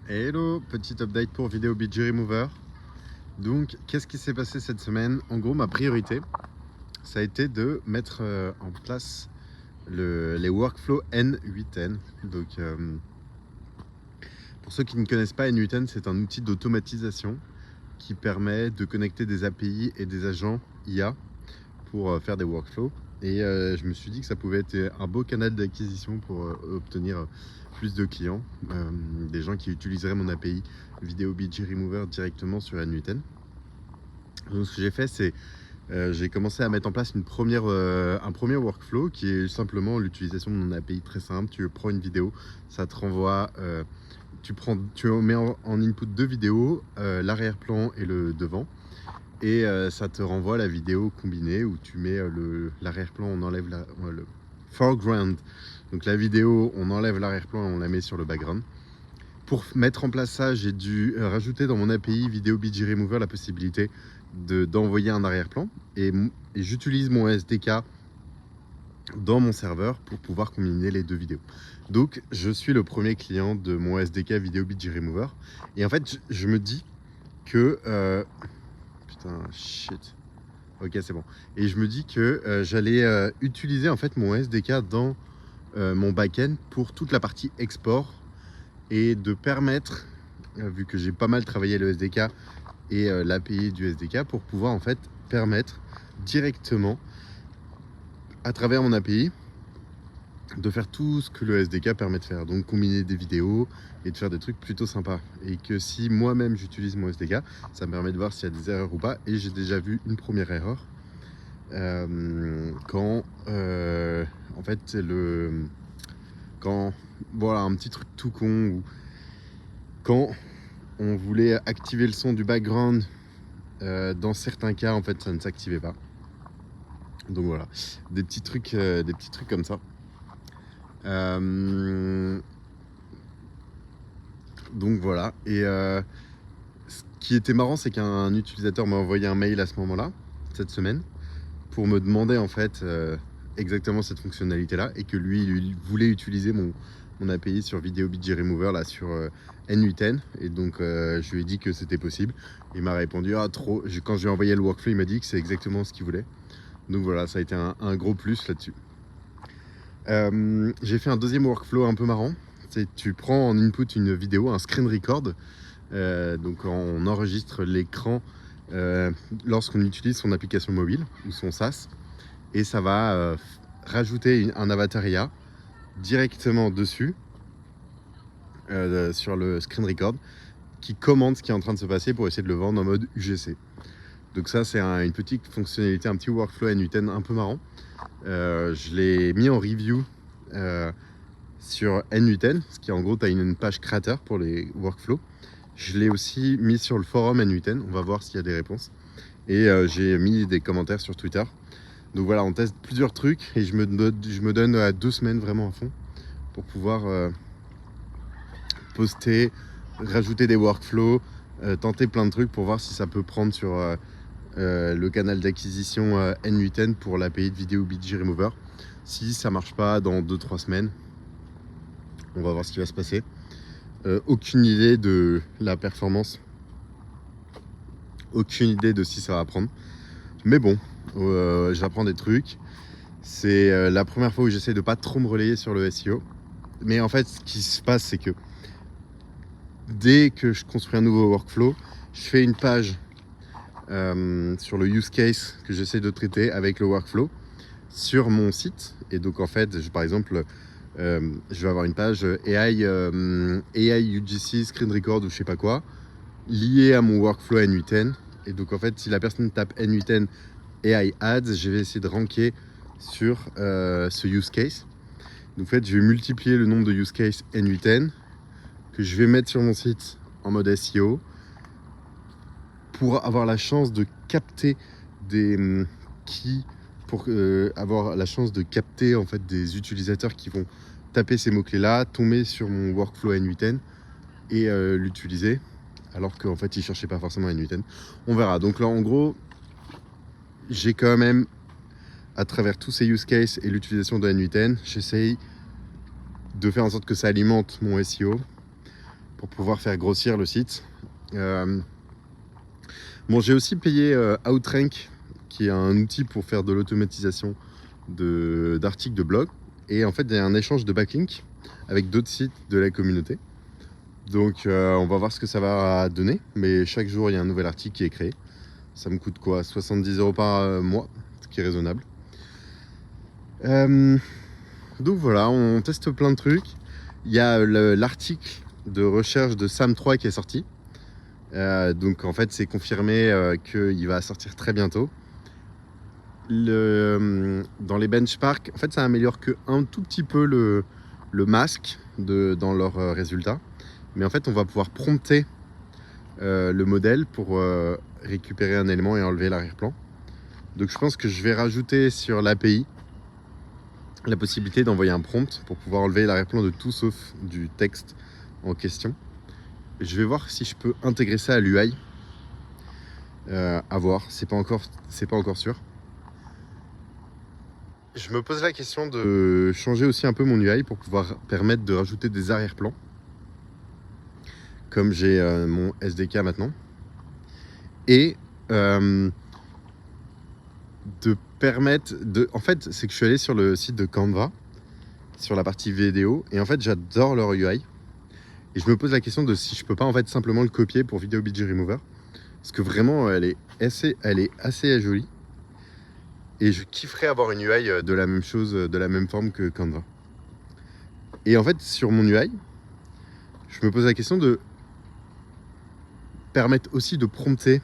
Hello, petit update pour Video BG Remover. Donc, qu'est-ce qui s'est passé cette semaine? En gros, ma priorité, ça a été de mettre en place les workflows N8N. Donc, pour ceux qui ne connaissent pas, N8N, c'est un outil d'automatisation qui permet de connecter des API et des agents IA pour faire des workflows. Et je me suis dit que ça pouvait être un beau canal d'acquisition pour obtenir plus de clients, des gens qui utiliseraient mon API Video BG Remover directement sur N8N. Donc ce que j'ai fait, c'est j'ai commencé à mettre en place un premier workflow qui est simplement l'utilisation de mon API très simple. Tu prends une vidéo, ça te renvoie, tu mets en input deux vidéos, l'arrière-plan et le devant. Et ça te renvoie la vidéo combinée où tu mets l'arrière-plan, on enlève le foreground. Donc la vidéo, on enlève l'arrière-plan et on la met sur le background. Pour mettre en place ça, j'ai dû rajouter dans mon API Video BG Remover la possibilité d'envoyer un arrière-plan. Et j'utilise mon SDK dans mon serveur pour pouvoir combiner les deux vidéos. Donc je suis le premier client de mon SDK Video BG Remover. Et en fait, je me dis que... Putain, shit. Ok, c'est bon. Et je me dis que j'allais utiliser en fait mon SDK dans mon backend pour toute la partie export et de permettre, vu que j'ai pas mal travaillé le SDK et l'API du SDK, pour pouvoir en fait permettre directement à travers mon API de faire tout ce que le SDK permet de faire, donc combiner des vidéos et de faire des trucs plutôt sympas. Et que si moi-même j'utilise mon SDK, ça me permet de voir s'il y a des erreurs ou pas. Et j'ai déjà vu une première erreur quand en fait voilà, un petit truc tout con où quand on voulait activer le son du background, dans certains cas en fait ça ne s'activait pas. Donc voilà, des petits trucs comme ça. Donc voilà, et ce qui était marrant, c'est qu'un utilisateur m'a envoyé un mail à ce moment-là, cette semaine, pour me demander en fait exactement cette fonctionnalité-là, et que lui voulait utiliser mon API sur Video BG Remover là sur N8N, et donc je lui ai dit que c'était possible. Il m'a répondu trop. Quand je lui ai envoyé le workflow, il m'a dit que c'est exactement ce qu'il voulait. Donc voilà, ça a été un gros plus là-dessus. J'ai fait un deuxième workflow un peu marrant. C'est tu prends en input une vidéo, un screen record. Donc on enregistre l'écran lorsqu'on utilise son application mobile ou son SaaS. Et ça va rajouter un avatar IA directement dessus sur le screen record qui commande ce qui est en train de se passer pour essayer de le vendre en mode UGC. Donc ça c'est une petite fonctionnalité, un petit workflow N8N un peu marrant. Je l'ai mis en review sur N8N, ce qui en gros tu as une page créateur pour les workflows. Je l'ai aussi mis sur le forum N8N, on va voir s'il y a des réponses. Et j'ai mis des commentaires sur Twitter. Donc voilà, on teste plusieurs trucs et je me donne 2 semaines vraiment à fond pour pouvoir poster, rajouter des workflows, tenter plein de trucs pour voir si ça peut prendre sur le canal d'acquisition N8N pour l'API de Video BG Remover. Si ça marche pas dans 2-3 semaines, on va voir ce qui va se passer. Aucune idée de la performance, aucune idée de si ça va prendre. Mais bon, j'apprends des trucs. C'est la première fois où j'essaie de pas trop me relayer sur le SEO. Mais en fait, ce qui se passe, c'est que dès que je construis un nouveau workflow, je fais une page sur le use case que j'essaie de traiter avec le workflow sur mon site. Et donc en fait, par exemple, je vais avoir une page AI UGC Screen Record ou je sais pas quoi, liée à mon workflow N8N. Et donc en fait, si la personne tape N8N AI Ads, je vais essayer de ranker sur ce use case. Donc en fait, je vais multiplier le nombre de use case N8N que je vais mettre sur mon site en mode SEO pour avoir la chance de capter avoir la chance de capter en fait des utilisateurs qui vont taper ces mots-clés là, tomber sur mon workflow N8N et l'utiliser alors qu'en fait ils cherchaient pas forcément N8N. On verra. Donc là en gros, j'ai quand même, à travers tous ces use cases et l'utilisation de N8N, j'essaye de faire en sorte que ça alimente mon SEO, pour pouvoir faire grossir le site. Bon, j'ai aussi payé Outrank, qui est un outil pour faire de l'automatisation d'articles de blog. Et en fait, il y a un échange de backlinks avec d'autres sites de la communauté. Donc on va voir ce que ça va donner. Mais chaque jour, il y a un nouvel article qui est créé. Ça me coûte quoi, 70 € par mois, ce qui est raisonnable. Donc voilà, on teste plein de trucs. Il y a l'article de recherche de Sam3 qui est sorti. Donc en fait, c'est confirmé qu'il va sortir très bientôt. Dans les benchmarks, en fait, ça améliore que un tout petit peu le masque dans leurs résultats. Mais en fait, on va pouvoir prompter le modèle pour récupérer un élément et enlever l'arrière-plan. Donc je pense que je vais rajouter sur l'API la possibilité d'envoyer un prompt pour pouvoir enlever l'arrière-plan de tout sauf du texte en question. Je vais voir si je peux intégrer ça à l'UI. À voir, c'est pas encore sûr. Je me pose la question de changer aussi un peu mon UI pour pouvoir permettre de rajouter des arrière-plans. Comme j'ai mon SDK maintenant. Et de permettre de... En fait, c'est que je suis allé sur le site de Canva, sur la partie vidéo, et en fait, j'adore leur UI. Et je me pose la question de si je peux pas en fait simplement le copier pour Video BG Remover. Parce que vraiment, elle est assez jolie. Et je kifferais avoir une UI de la même chose, de la même forme que Canva. Et en fait, sur mon UI, je me pose la question de permettre aussi de prompter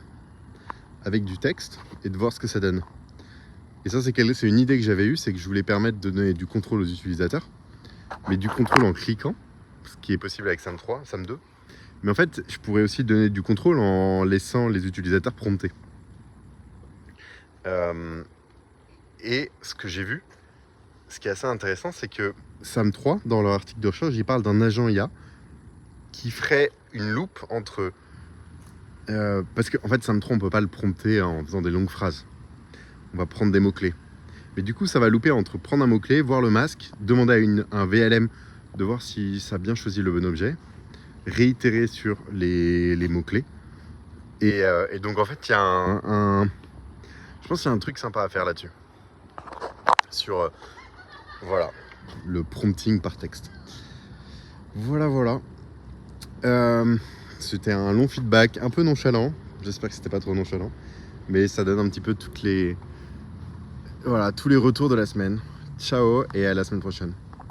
avec du texte et de voir ce que ça donne. Et ça, c'est une idée que j'avais eue, c'est que je voulais permettre de donner du contrôle aux utilisateurs, mais du contrôle en cliquant, ce qui est possible avec Sam3, Sam2. Mais en fait, je pourrais aussi donner du contrôle en laissant les utilisateurs prompter. Et ce que j'ai vu, ce qui est assez intéressant, c'est que Sam3, dans leur article de recherche, il parle d'un agent IA qui ferait une loupe entre... parce qu'en fait, Sam3, on ne peut pas le prompter en faisant des longues phrases. On va prendre des mots-clés. Mais du coup, ça va louper entre prendre un mot-clé, voir le masque, demander à un VLM de voir si ça a bien choisi le bon objet, réitérer sur les mots-clés. Et donc, en fait, il y a je pense qu'il y a un truc sympa à faire là-dessus. Sur, voilà, le prompting par texte. Voilà. C'était un long feedback, un peu nonchalant. J'espère que c'était pas trop nonchalant. Mais ça donne un petit peu tous les retours de la semaine. Ciao et à la semaine prochaine.